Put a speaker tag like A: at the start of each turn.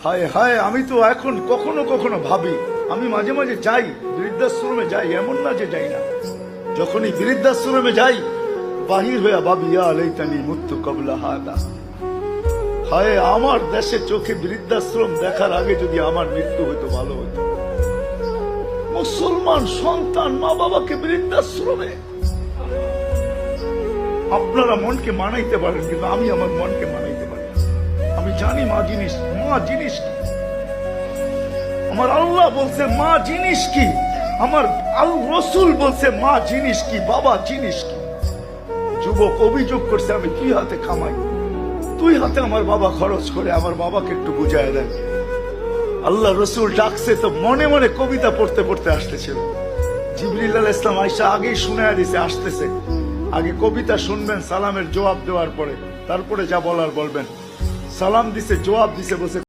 A: হায় হায়, আমি তো এখন কখনো কখনো ভাবি, আমি মাঝে মাঝে যাই বৃদ্ধাশ্রমে যাই, এমন না যে যাই না। যখনই বৃদ্ধাশ্রমে যাই বাহির হইয়া ভাবি, ইয়া লাইতানি মুতু ক্বাবলা হাদা। হায়, আমার দেশে চোখে বৃদ্ধাশ্রম দেখার আগে যদি আমার মৃত্যু হইতো ভালো হতো। মুসলমান সন্তান মা বাবাকে বৃদ্ধাশ্রমে। আপনারা মনকে মানাইতে পারেন, কিন্তু আমি আমার মনকে মানাইতে পারি না। আমি জানি মা জিনিস কি। আমার আল্লাহ বলছে মা জিনিস কি, আমার রসুল বলছে মা জিনিস কি, বাবা জিনিস কি। যুবক অভিযোগ করছে, আমি 2 হাতে কামাই, 2 হাতে আমার বাবা খরচ করে, আমার বাবাকে একটু বুঝায় দেন। আল্লাহ রসুল ডাকছে তো মনে মনে কবিতা পড়তে পড়তে আসতেছিল। জিবরিল আলাইহিস সালাম আয়েশা আগেই শুনায়া দিছে আসতেছে। আগে কবিতা শুনবেন সালামের জবাব দেওয়ার পরে, তারপরে যা বলার বলবেন। সালাম দিছে, জবাব দিছে, বলছে